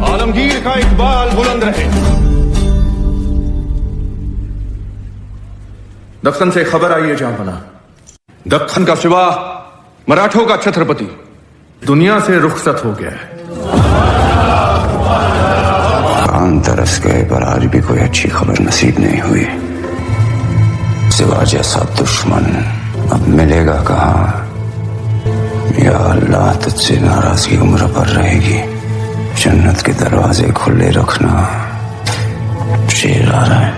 आलमगीर का इकबाल बुलंद रहे। दक्कन से खबर आई है जहां बना, दक्कन का शिवा मराठों का छत्रपति दुनिया से रुखसत हो गया है। कान तरस गए पर आज भी कोई अच्छी खबर नसीब नहीं हुई। सिवा जैसा दुश्मन अब मिलेगा कहाँ? या अल्लाह तुझसे नाराजगी उम्र पर रहेगी। जन्नत के दरवाजे खुले रखना। शेर आ रहा है।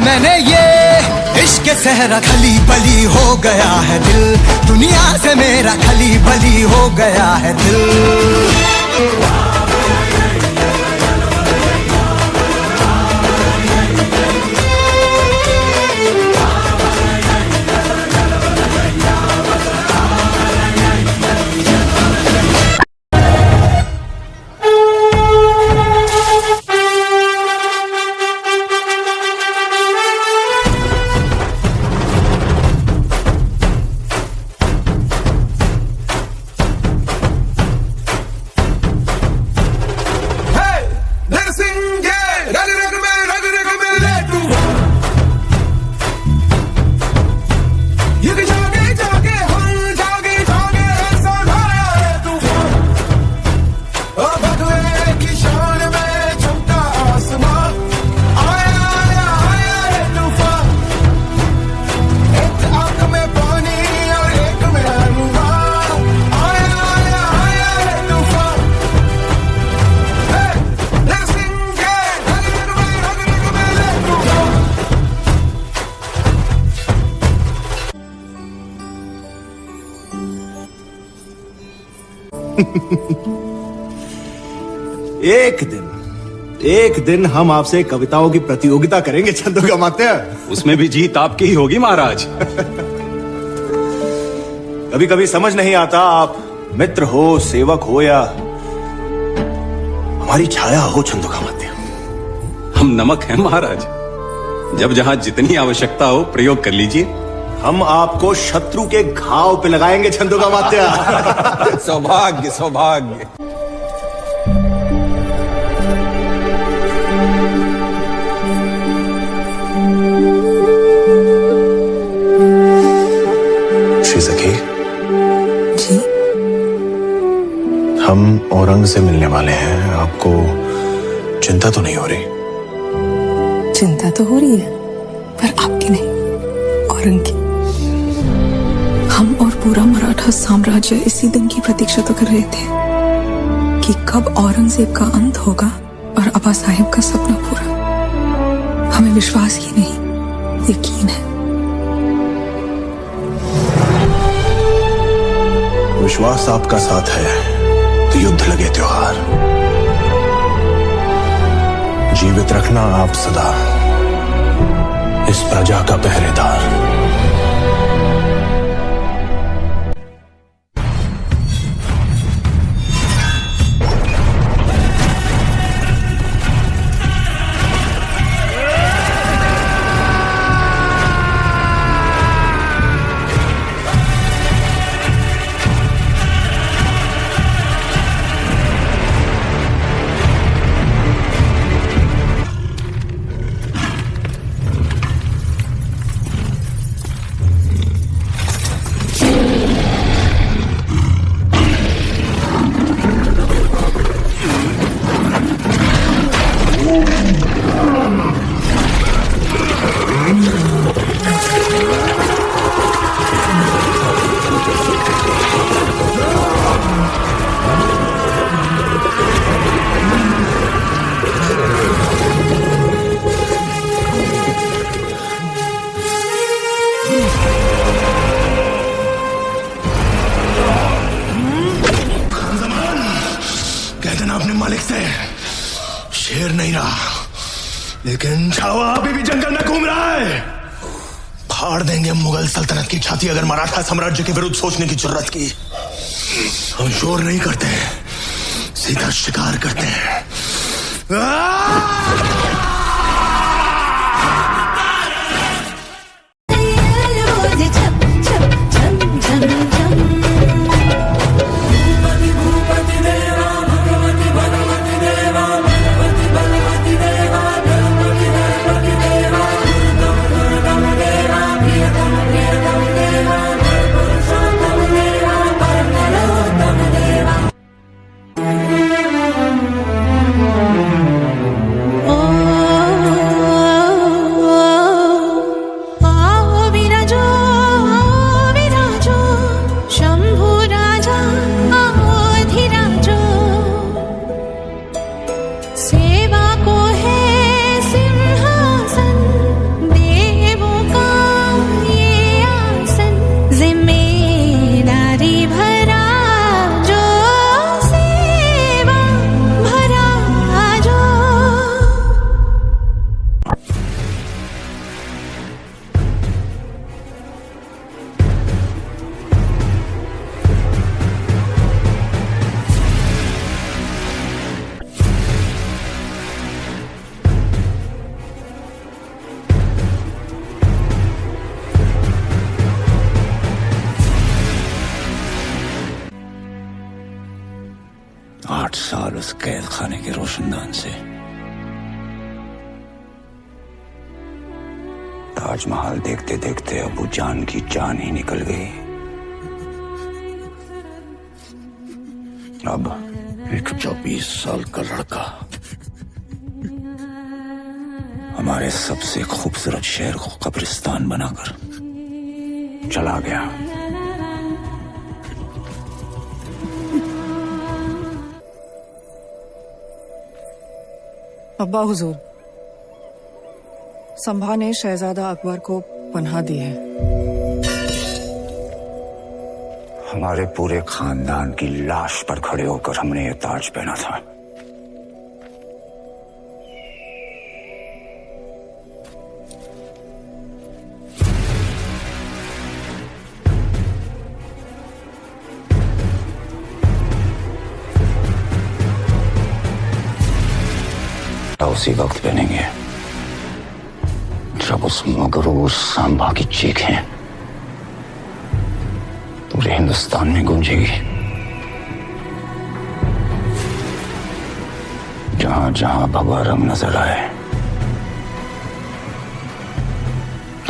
मैंने ये इश्क सहरा खली बली हो गया है दिल। दुनिया से मेरा खली बली हो गया है दिल। एक दिन हम आपसे कविताओं की प्रतियोगिता करेंगे चंदू मात्या। उसमें भी जीत आपकी ही होगी महाराज। कभी कभी समझ नहीं आता, आप मित्र हो, सेवक हो या हमारी छाया हो चंदू मात्या। हम नमक हैं महाराज, जब जहां जितनी आवश्यकता हो प्रयोग कर लीजिए। हम आपको शत्रु के घाव पे लगाएंगे चंदू मात्या। सौभाग्य सौभाग्य। जी, हम औरंग से मिलने वाले हैं। आपको चिंता तो नहीं हो रही? चिंता तो हो रही है, पर आपकी नहीं, औरंग की। हम और पूरा मराठा साम्राज्य इसी दिन की प्रतीक्षा तो कर रहे थे कि कब औरंगजेब का अंत होगा और अब्बा साहिब का सपना पूरा। हमें विश्वास ही नहीं, यकीन है। विश्वास आपका साथ है तो युद्ध लगे त्योहार। जीवित रखना आप सदा इस प्रजा का पहरेदार। शेर नहीं रहा, लेकिन छावा अभी भी जंगल में घूम रहा है। फाड़ देंगे मुगल सल्तनत की छाती अगर मराठा साम्राज्य के विरुद्ध सोचने की जरूरत की। हम शोर नहीं करते, सीधा शिकार करते हैं। साल उस कैद खाने के रोशनदान से ताजमहल देखते देखते अबू जान की जान ही निकल गई। अब एक 24 साल का लड़का हमारे सबसे खूबसूरत शहर को कब्रिस्तान बनाकर चला गया। अब्बा हुजूर, संभा ने शहजादा अकबर को पनाह दी है। हमारे पूरे खानदान की लाश पर खड़े होकर हमने ये ताज पहना था। उसी वक्त पहनेंगे जब उस मगरूर सांबा की चीखें पूरे हिंदुस्तान में गूंजेगी। जहां जहां भगवा रंग नजर आए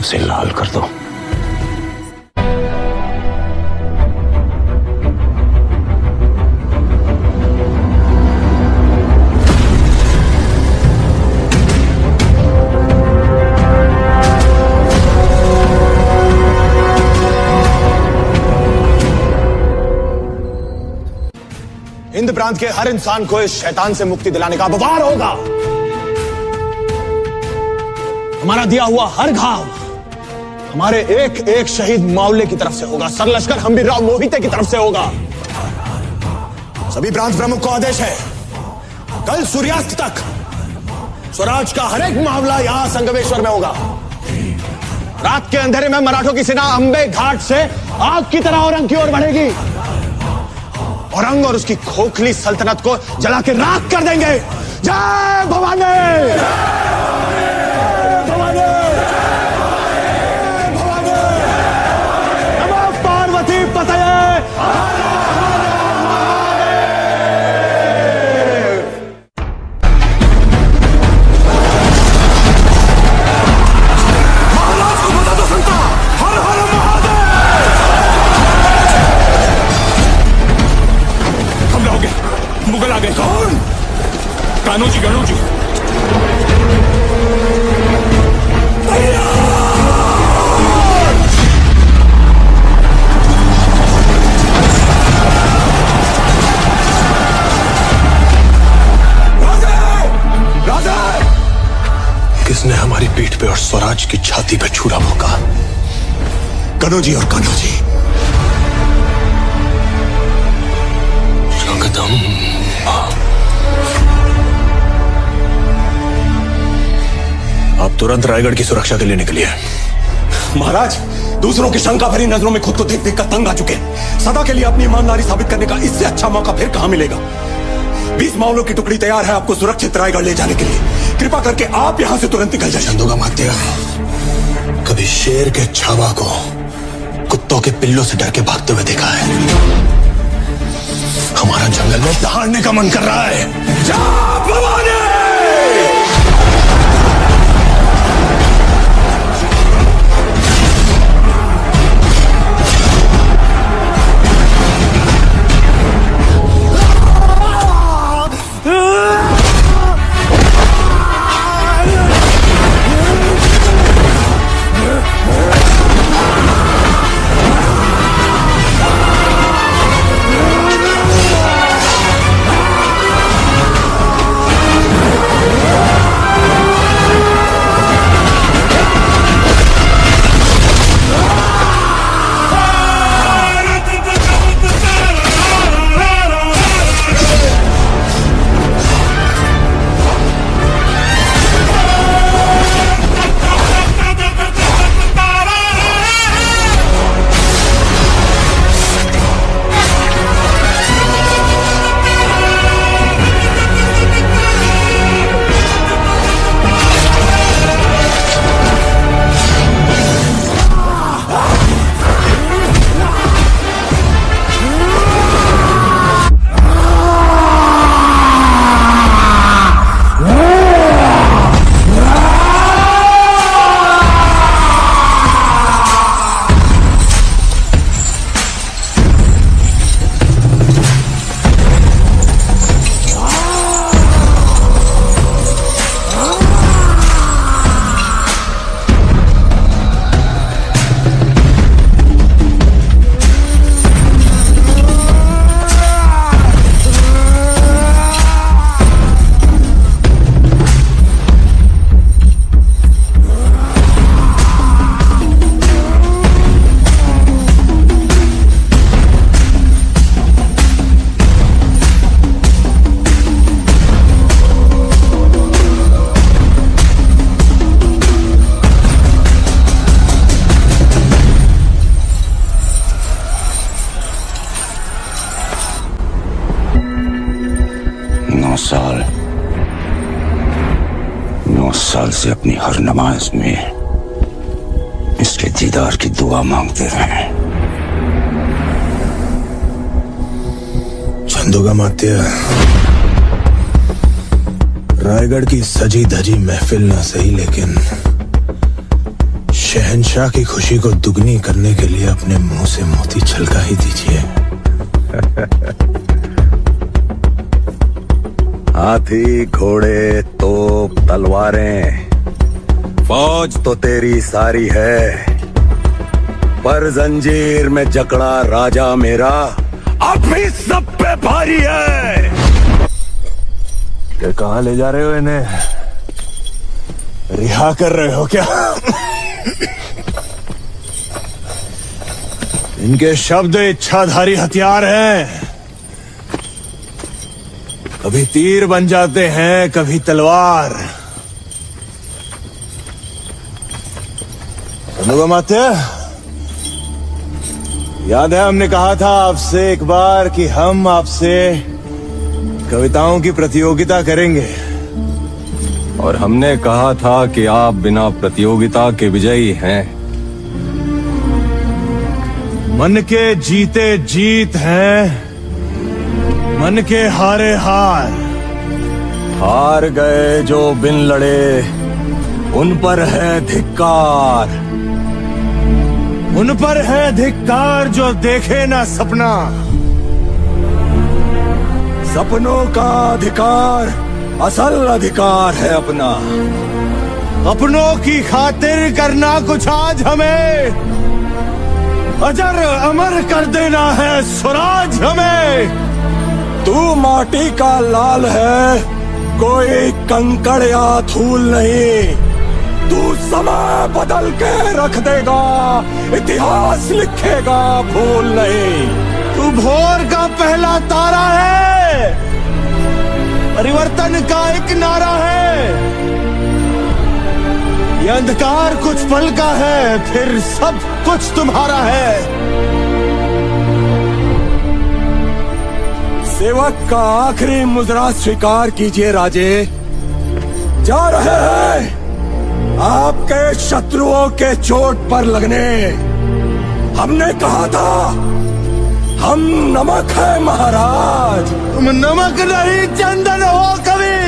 उसे लाल कर दो। हिंद प्रांत के हर इंसान को इस शैतान से मुक्ति दिलाने का वार होगा। हमारा दिया हुआ हर घाव हमारे एक एक शहीद मावले की तरफ से होगा। सरलश्कर हम्बीर राव मोहिते की तरफ से होगा। सभी प्रांत प्रमुख को आदेश है, कल सूर्यास्त तक स्वराज का हर एक मामला यहां संगमेश्वर में होगा। रात के अंधेरे में मराठों की सेना अंबे घाट से आग की तरह औरंग की ओर बढ़ेगी। औरंग और उसकी खोखली सल्तनत को जला के राख कर देंगे। जय भवानी! भवानी! भवानी! नमः पार्वती पतये! मुगल आ गए। कौन? कान्होजी, गणोजी। किसने हमारी पीठ पे और स्वराज की छाती पे छुरा भोंका? कन्होजी और कान्होजी। तुरंत रायगढ़ की सुरक्षा के लिए निकलिए। महाराज, दूसरों की शंका भरी नजरों में खुद को देख देख कर तंग आ चुके हैं। सदा के लिए अपनी ईमानदारी साबित करने का इससे अच्छा मौका फिर कहां मिलेगा। 20 मावलों की टुकड़ी तैयार है आपको सुरक्षित रायगढ़ ले जाने के लिए। कृपा करके आप यहां से तुरंत निकल जाइए। चंदोगामात्य, कभी शेर के छावा को कुत्तों के पिल्लों से डर के भागते हुए देखा है। हमारा जंगल में दहाड़ने का मन कर रहा है। जा भवानी! नौ साल से अपनी हर नमाज में इसके दीदार की दुआ मांगते रहे। चंदोगामात्य, रायगढ़ की सजी धजी महफिल ना सही, लेकिन शहंशाह की खुशी को दुगनी करने के लिए अपने मुंह से मोती छलका ही दीजिए। हाथी, घोड़े, तोप, तलवारें, फौज तो तेरी सारी है, पर जंजीर में जकड़ा राजा मेरा अब भी सब पे भारी है। ये कहां ले जा रहे हो इन्हें? रिहा कर रहे हो क्या? इनके शब्द इच्छाधारी हथियार हैं। कभी तीर बन जाते हैं, कभी तलवार। चंदोगामात्य, याद है हमने कहा था आपसे एक बार कि हम आपसे कविताओं की प्रतियोगिता करेंगे, और हमने कहा था कि आप बिना प्रतियोगिता के विजयी हैं। मन के जीते जीत हैं, मन के हारे हार। हार गए जो बिन लड़े, उन पर है धिक्कार। उन पर है धिक्कार जो देखे ना सपना। सपनों का अधिकार असल अधिकार है अपना। अपनों की खातिर करना कुछ आज हमें, अजर अमर कर देना है स्वराज हमें। तू माटी का लाल है, कोई कंकड़ या धूल नहीं। तू समय बदल के रख देगा, इतिहास लिखेगा भूल नहीं। तू भोर का पहला तारा है, परिवर्तन का एक नारा है। अंधकार कुछ पल का है, फिर सब कुछ तुम्हारा है। सेवक का आखिरी मुजरा स्वीकार कीजिए राजे। जा रहे हैं आपके शत्रुओं के चोट पर लगने। हमने कहा था हम नमक है महाराज। तुम नमक नहीं चंदन हो कवि,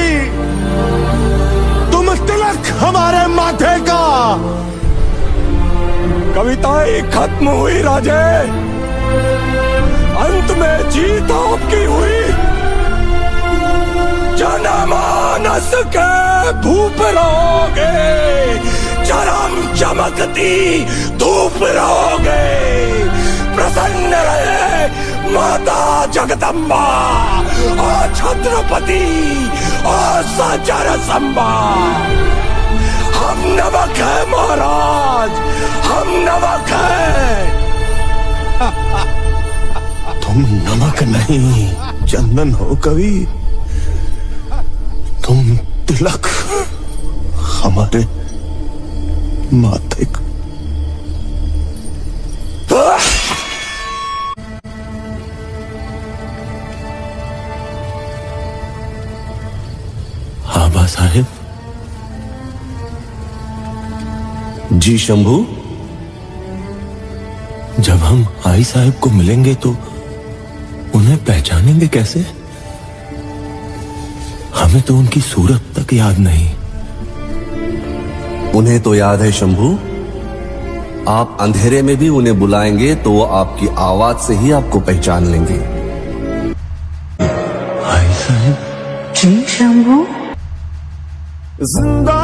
तुम तिलक हमारे माथे का। कविताएं खत्म हुई राजे, अंत में जीत आपकी हुई। जनमानस के धूप रहोगे, चरम चमकती धूप रहोगे। प्रसन्न रहे माता जगदम्बा और छत्रपति और सचर संबा। हम नमक है महाराज, हम नमक है। तुम नमक नहीं चंदन हो कवि, तुम तिलक हमारे माथे का। आबा साहिब। जी शंभू, जब हम आई साहब को मिलेंगे तो उन्हें पहचानेंगे कैसे? हमें तो उनकी सूरत तक याद नहीं। उन्हें तो याद है शंभू, आप अंधेरे में भी उन्हें बुलाएंगे तो वो आपकी आवाज से ही आपको पहचान लेंगे। आई साहब। जी शंभू। जिंदा